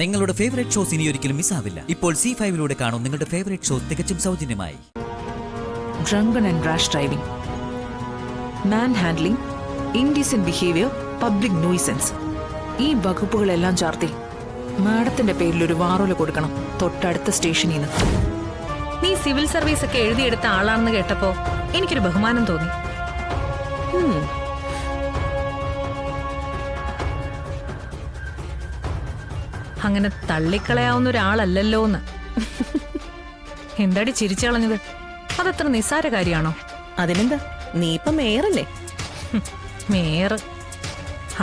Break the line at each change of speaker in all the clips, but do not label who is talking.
നിങ്ങളുടെ favourite shows ഇനി ഒരിക്കലും മിസ്സാവില്ല. ഇപ്പോൾ C5 കാണും നിങ്ങളുടെ ഫേവറേറ്റ് ഷോസ് തികച്ചും സൗജന്യമായി.
Drunken and rash driving, manhandling, indecent behavior, public nuisance. ഈ വകുപ്പുകളെല്ലാം ചാർത്തി മാഡത്തിന്റെ പേരിൽ ഒരു വാറോല കൊടുക്കണം തൊട്ടടുത്ത സ്റ്റേഷനിൽ നിന്ന്.
നീ സിവിൽ സർവീസ് ഒക്കെ എഴുതിയെടുത്ത ആളാണെന്ന് കേട്ടപ്പോ എനിക്കൊരു ബഹുമാനം തോന്നി. അങ്ങനെ തള്ളിക്കളയാവുന്ന ഒരാളല്ലല്ലോന്ന്. എന്താടി ചിരിച്ചു കളഞ്ഞത്? അതത്ര നിസ്സാര കാര്യമാണോ?
അതിനെന്താ, നീ ഇപ്പൊ മേയറല്ലേ?
മേയർ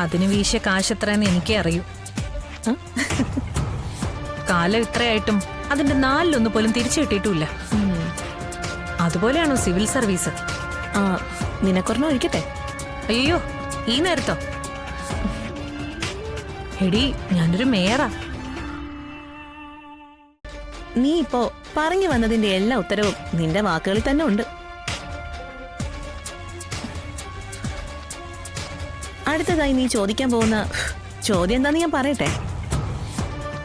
അതിന് വീശിയ കാശെത്രയെന്ന് എനിക്കേ അറിയൂ. കാലം ഇത്രയായിട്ടും അതിന്റെ 4 പോലും തിരിച്ചു കിട്ടിയിട്ടുമില്ല. അതുപോലെയാണോ സിവിൽ സർവീസ്?
ആ, നിനക്കൊരെണ്ണം ഒഴിക്കട്ടെ?
അയ്യോ, ഈ നേരത്തോ? എടി, ഞാനൊരു മേയറാ.
നീ ഇപ്പോ പറഞ്ഞു വന്നതിന്റെ എല്ലാ ഉത്തരവും നിന്റെ വാക്കുകളിൽ തന്നെ ഉണ്ട്. അടുത്തതായി നീ ചോദിക്കാൻ പോകുന്ന ചോദ്യം എന്താന്ന് ഞാൻ പറയട്ടെ.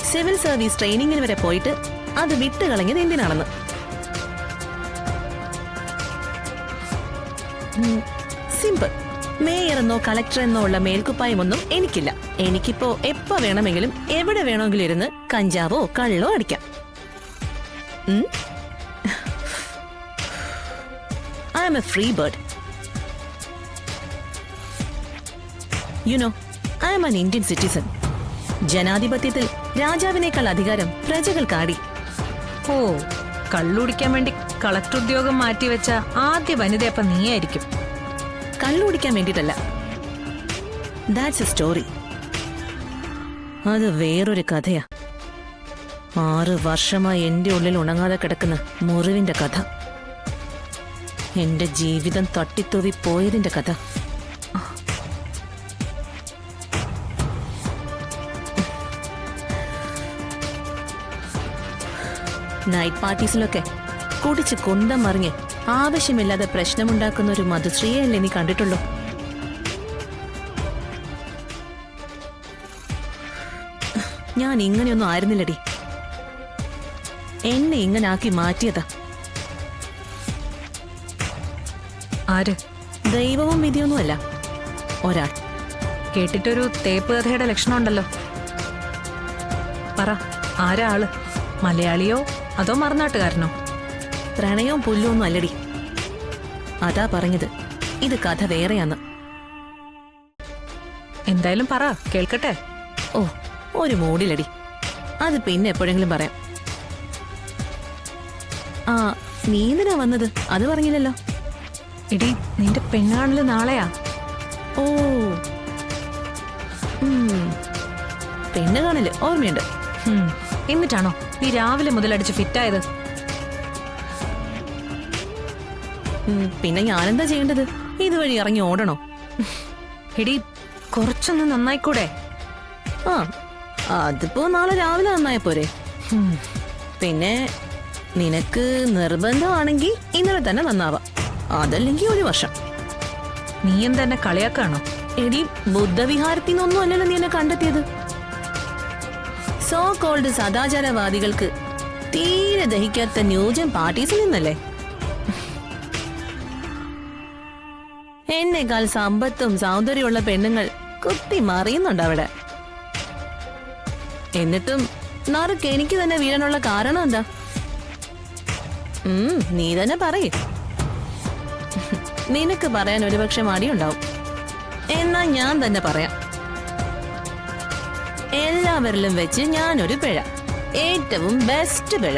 സിവിൽ സർവീസ് ട്രെയിനിങ്ങിന് വരെ പോയിട്ട് അത് വിട്ടുകളഞ്ഞത് എന്തിനാണെന്ന്. സിമ്പിൾ. മേയർ എന്നോ കളക്ടർ എന്നോ ഉള്ള മേൽക്കുപ്പായമൊന്നും എനിക്കില്ല. എനിക്കിപ്പോ എപ്പോ വേണമെങ്കിലും എവിടെ വേണമെങ്കിലും ഇരുന്ന് കഞ്ചാവോ കള്ളോ അടിക്കാം. I am a free bird. You know, I am an Indian citizen. ജനാധിപത്യത്തിൽ രാജാവിനേക്കാൾ അധികാരം പ്രജകൾക്കാടി.
ഓ, കള്ളുടിക്കാൻ വേണ്ടി കളക്ടർ ഉദ്യോഗം മാറ്റിവെച്ച ആദ്യ വനിതയപ്പ നീയായിരിക്കും.
കള്ളുടിക്കാൻ വേണ്ടിട്ടല്ല. That's a story. അത് വേറൊരു കഥയാ. 6 വർഷമായി എന്റെ ഉള്ളിൽ ഉണങ്ങാതെ കിടക്കുന്ന മുറിവിന്റെ കഥ. എന്റെ ജീവിതം തട്ടിത്തൂവി പോയതിന്റെ കഥ. നൈറ്റ് പാർട്ടീസിലൊക്കെ കുടിച്ച് കുന്തം മറിഞ്ഞ് ആവശ്യമില്ലാതെ പ്രശ്നമുണ്ടാക്കുന്ന ഒരു മധുശ്രീയല്ലേ നീ കണ്ടിട്ടുള്ളൂ? ഞാൻ ഇങ്ങനെയൊന്നും ആയിരുന്നില്ലടി. എന്നെ ഇങ്ങനെ ആക്കി മാറ്റിയതാ.
ആര്?
ദൈവവും വിധിയൊന്നുമല്ല, ഒരാൾ.
കേട്ടിട്ടൊരു തേപ്പ് കഥയുടെ ലക്ഷണം ഉണ്ടല്ലോ. പറ, ആരാ ആള്? മലയാളിയോ അതോ മറുനാട്ടുകാരനോ?
പ്രണയവും പുല്ലൊന്നും അല്ലടി. അതാ പറഞ്ഞത്, ഇത് കഥ വേറെയാന്ന്.
എന്തായാലും പറ, കേൾക്കട്ടെ.
ഓ, ഒരു മൂടിലടി. അത് പിന്നെ എപ്പോഴെങ്കിലും പറയാം. ആ, നീ എന്തിനാ വന്നത്? അത് പറഞ്ഞില്ലല്ലോ.
എടി, നിന്റെ പെണ്ണാണല്ലോ നാളെയാ.
ഓ, പെണ്ണ് കാണല് ഓർമ്മയുണ്ട്.
എന്നിട്ടാണോ നീ രാവിലെ മുതൽ അടിച്ച് ഫിറ്റായത്?
പിന്നെ ഞാനെന്താ ചെയ്യേണ്ടത്? ഇതുവഴി ഇറങ്ങി ഓടണോ?
എടി, കുറച്ചൊന്ന് നന്നായിക്കൂടെ?
ആ, അതിപ്പോ നാളെ രാവിലെ നന്നായ പോരെ. പിന്നെ നിനക്ക് നിർബന്ധമാണെങ്കിൽ ഇന്നലെ തന്നെ നന്നാവാം, അതല്ലെങ്കിൽ 1 വർഷം.
നീ എന്തെന്നെ കളിയാക്കാണോ?
എടി, ബുദ്ധവിഹാരത്തിൽ നിന്നൊന്നും അല്ലല്ലോ നീ എന്നെ കണ്ടെത്തിയത്. സോ കോൾഡ് സദാചാരവാദികൾക്ക് തീരെ ദഹിക്കാത്ത ന്യൂജൻ പാർട്ടീസിൽ നിന്നല്ലേ. എന്നേക്കാൾ സമ്പത്തും സൗന്ദര്യമുള്ള പെണ്ണുങ്ങൾ കുത്തി മറിയുന്നുണ്ട് അവിടെ. എന്നിട്ടും നറുക്ക് എനിക്ക് തന്നെ വീഴാനുള്ള കാരണം എന്താ? നീ തന്നെ പറയേ. നിനക്ക് പറയാൻ ഒരുപക്ഷെ മടിയുണ്ടാവും. എന്നാ ഞാൻ തന്നെ പറയാം. എല്ലാവരിലും വെച്ച് ഞാനൊരു പിഴ, ഏറ്റവും ബെസ്റ്റ് പിഴ.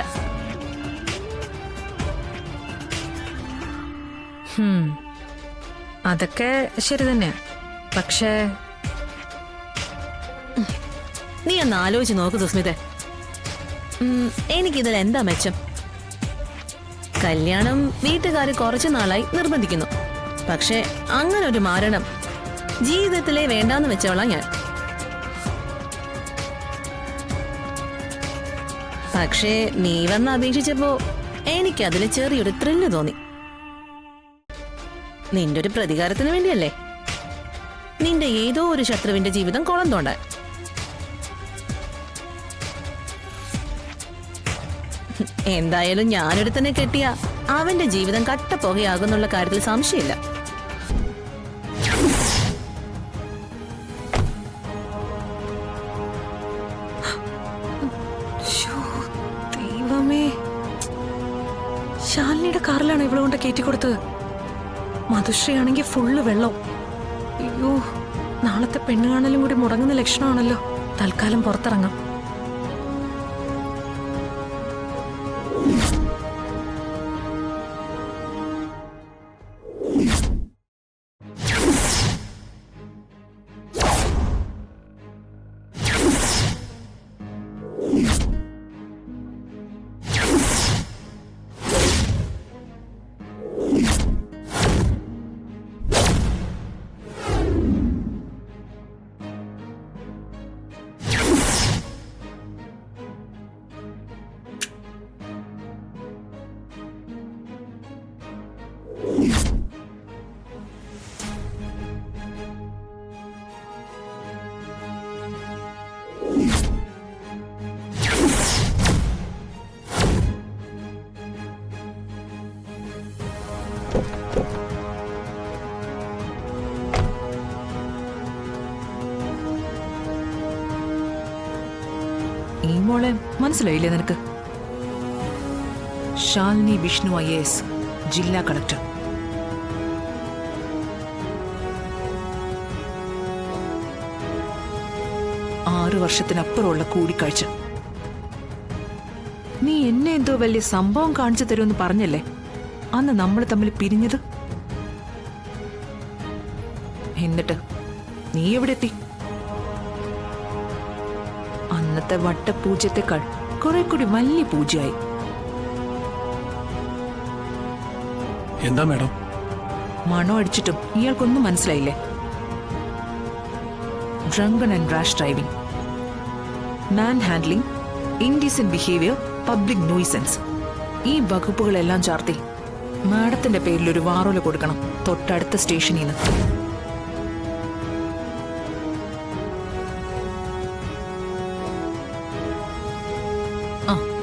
അതൊക്കെ ശരി തന്നെ. പക്ഷേ
നീ ഒന്ന് ആലോചിച്ച് നോക്ക് സുസ്മിത. എനിക്കിതിൽ എന്താ മെച്ചം? കല്യാണം വീട്ടുകാര് കുറച്ചു നാളായി നിർബന്ധിക്കുന്നു. പക്ഷെ അങ്ങനെ ഒരു മാരണം ജീവിതത്തിലെ വേണ്ടാന്ന് വെച്ചോളാം ഞാൻ. പക്ഷേ നീ വന്ന് അപേക്ഷിച്ചപ്പോ എനിക്കതിൽ ചെറിയൊരു ത്രില്ല് തോന്നി. നിന്റെ ഒരു പ്രതികാരത്തിന് വേണ്ടിയല്ലേ? നിന്റെ ഏതോ ഒരു ശത്രുവിന്റെ ജീവിതം കുളം തോണ്ടാൻ. എന്തായാലും ഞാനൊരുത്തനെ കെട്ടിയ അവന്റെ ജീവിതം കട്ടപ്പുകയാകുന്നുള്ള കാര്യത്തിൽ സംശയമില്ല.
ദൈവമേ, ശാലിനിയുടെ കാറിലാണ് ഇവളെ കൊണ്ട് കയറ്റിക്കൊടുത്തത്. മധുശ്രീയാണെങ്കിൽ ഫുള്ള് വെള്ളം. അയ്യോ, നാളത്തെ പെണ്ണ് കാണലും കൂടി മുടങ്ങുന്ന ലക്ഷണമാണല്ലോ. തൽക്കാലം പുറത്തിറങ്ങാം.
ഈ മോളെ മനസ്സിലായില്ലേ നിനക്ക്? ശാലിനി വിഷ്ണു IAS, ജില്ലാ കളക്ടർ. ആറ് വർഷത്തിനപ്പുറമുള്ള കൂടിക്കാഴ്ച. നീ എന്നെ എന്തോ വലിയ സംഭവം കാണിച്ചു തരുമെന്ന് പറഞ്ഞല്ലേ അന്ന് നമ്മൾ തമ്മിൽ പിരിഞ്ഞത്? എന്നിട്ട് നീ എവിടെ എത്തി? അന്നത്തെ വട്ടപൂജ്യത്തെക്കാൾ കുറെ കൂടി വലിയ പൂജയായി.
എന്താ മാഡം?
മണോ അടിച്ചിട്ടും ഇയാൾക്കൊന്നും മനസ്സിലായില്ലേ? Drunken and rash driving, man handling, indecent behaviour, public nuisance. ഈ വകുപ്പുകളെല്ലാം ചാർത്തി മാഡത്തിന്റെ പേരിൽ ഒരു വാറോല കൊടുക്കണം തൊട്ടടുത്ത സ്റ്റേഷനിൽ നിന്ന്.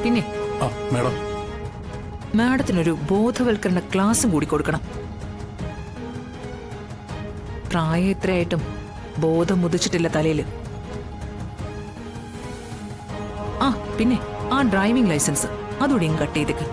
പിന്നെ
മാഡം,
മാഡത്തിനൊരു ബോധവൽക്കരണ ക്ലാസും കൂടി കൊടുക്കണം. പ്രായം എത്രയായിട്ടും ബോധം മുതിച്ചിട്ടില്ല തലയില്. പിന്നെ ആ ഡ്രൈവിംഗ് ലൈസൻസ് അതുകൂടി കട്ട് ചെയ്തേക്ക്.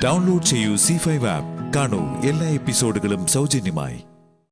ഡൗൺലോഡ് ചെയ്യൂ C5 ആപ്പ്. കാണൂ എല്ലാ എപ്പിസോഡുകളും സൗജന്യമായി.